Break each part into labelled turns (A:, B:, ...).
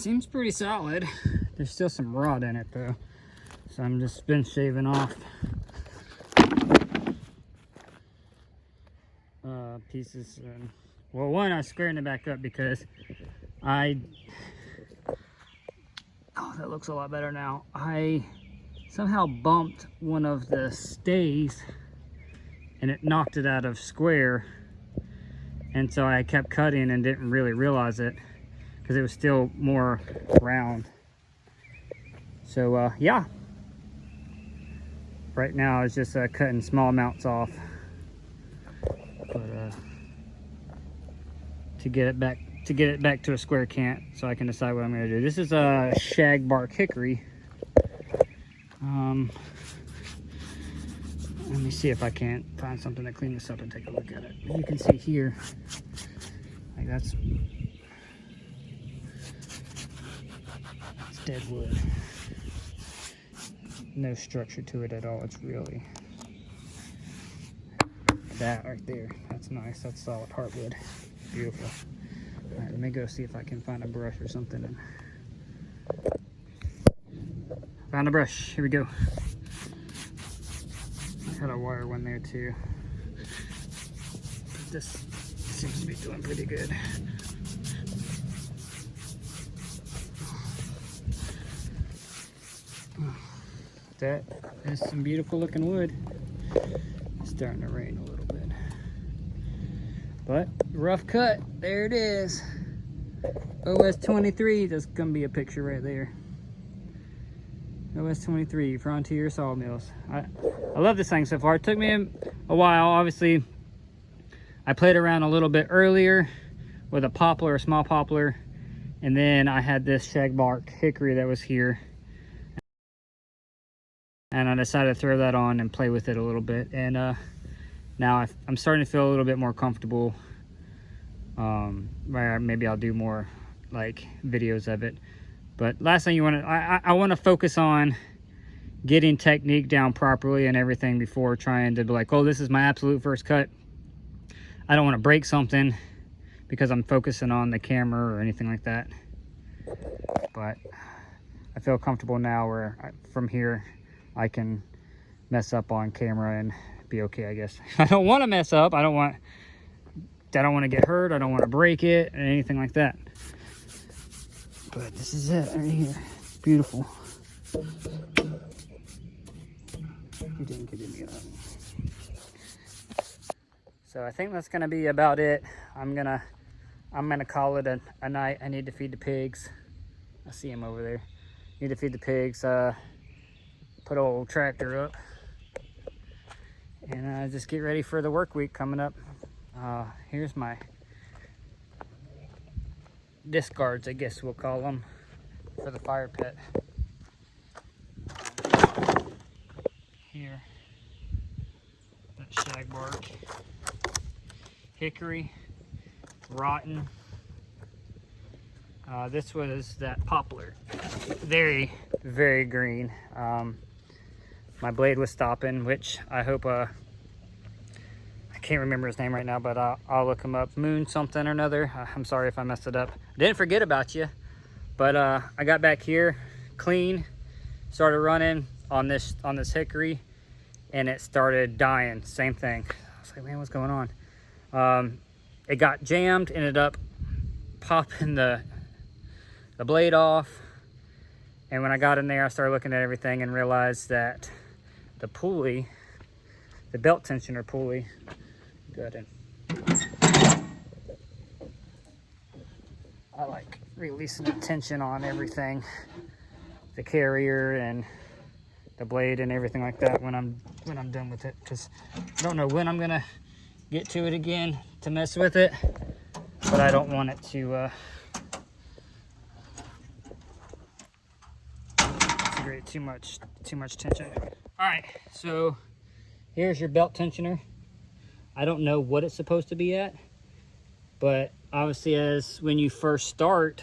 A: seems pretty solid. There's still some rot in it though, so I'm just been shaving off pieces. And well, one, I was squaring it back up because oh, that looks a lot better now. I somehow bumped one of the stays and it knocked it out of square, and so I kept cutting and didn't really realize it because it was still more round. So yeah, right now it's just cutting small amounts off, but to get it back to a square cant, so I can decide what I'm going to do. This is a Shagbark hickory. Let me see if I can't find something to clean this up and take a look at it. You can see here, like that's dead wood. No structure to it at all. It's really that right there. That's nice. That's solid hardwood. Beautiful. All right, let me go see if I can find a brush or something. Found a brush. Here we go. I had a wire one there too. This seems to be doing pretty good. That is some beautiful looking wood. It's starting to rain a little bit, but rough cut. There it is. OS23. That's gonna be a picture right there. OS23 Frontier sawmills. I love this thing so far. It took me a while. Obviously, I played around a little bit earlier with a poplar, a small poplar, and then I had this Shagbark hickory that was here, and I decided to throw that on and play with it a little bit. And now I'm starting to feel a little bit more comfortable. Where maybe I'll do more like videos of it. But last thing you want to, I want to focus on getting technique down properly and everything before trying to be like, oh, this is my absolute first cut. I don't want to break something because I'm focusing on the camera or anything like that. But I feel comfortable now where from here I can mess up on camera and be okay, I guess. I don't want to mess up. I don't want to get hurt. I don't want to break it or anything like that. But this is it right here. It's beautiful. You didn't get any of that. So I think that's gonna be about it. I'm gonna call it a night. I need to feed the pigs. I see him over there. Need to feed the pigs. Put old tractor up, and just get ready for the work week coming up. Here's my discards, I guess we'll call them, for the fire pit. Here, that Shagbark hickory, rotten. This was that poplar, very, very green. My blade was stopping, which I hope, I can't remember his name right now, but I'll look him up. Moon something or another. I'm sorry if I messed it up. Didn't forget about you, but I got back here clean, started running on this hickory, and it started dying. Same thing. I was like, man, what's going on? It got jammed, ended up popping the blade off, and when I got in there, I started looking at everything and realized that the pulley, the belt tensioner pulley, good. I like releasing the tension on everything, the carrier and the blade and everything like that when I'm done with it, because I don't know when I'm gonna get to it again to mess with it, but I don't want it to create too much tension. All right, so here's your belt tensioner. I don't know what it's supposed to be at, but obviously as when you first start,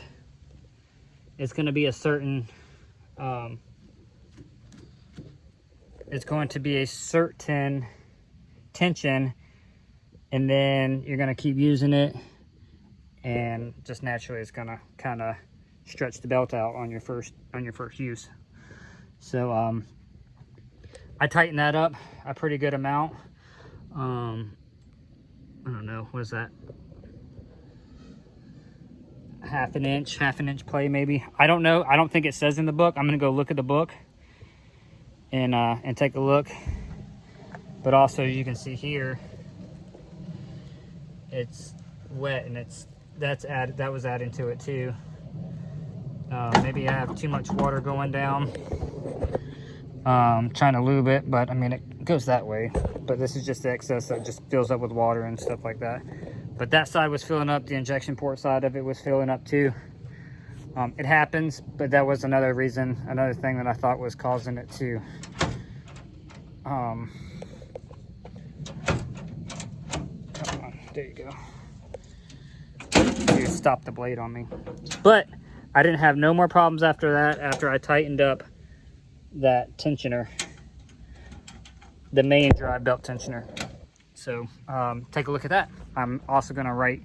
A: it's going to be a certain tension, and then you're going to keep using it, and just naturally it's going to kind of stretch the belt out on your first use. So I tightened that up a pretty good amount. I don't know, what is that? Half an inch play maybe. I don't know. I don't think it says in the book. I'm gonna go look at the book and take a look. But also you can see here, it's wet and that was adding to it too. Maybe I have too much water going down. Trying to lube it, but I mean it goes that way. But this is just the excess that just fills up with water and stuff like that. But that side was filling up. The injection port side of it was filling up too. It happens, but that was another reason, another thing that I thought was causing it to come on, there you go. You stopped the blade on me. But I didn't have no more problems after that, after I tightened up that tensioner, the main drive belt tensioner. So take a look at that. I'm also gonna write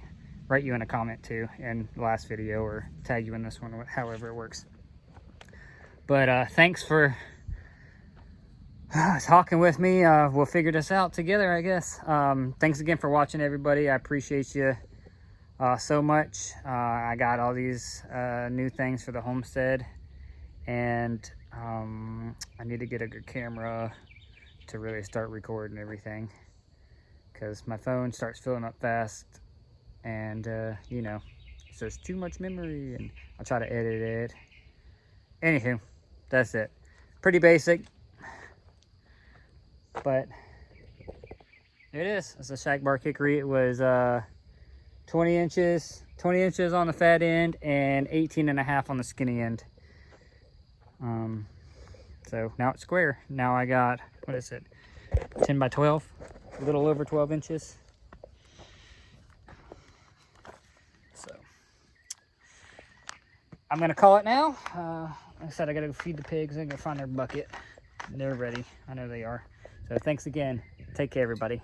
A: you in a comment too in the last video, or tag you in this one, however it works. But thanks for talking with me. We'll figure this out together, I guess. Thanks again for watching, everybody. I appreciate you so much. I got all these new things for the Homestead, and I need to get a good camera to really start recording everything, because my phone starts filling up fast, and you know, it says too much memory, and I'll try to edit it. Anywho, that's it. Pretty basic, but there it is. It's a Shagbark hickory. It was 20 inches on the fat end and 18.5 on the skinny end. So now it's square. Now I got, what is it, 10 by 12, a little over 12 inches. So I'm gonna call it now. Like I said, I gotta go feed the pigs. I gotta find their bucket. They're ready. I know they are. So thanks again. Take care, everybody.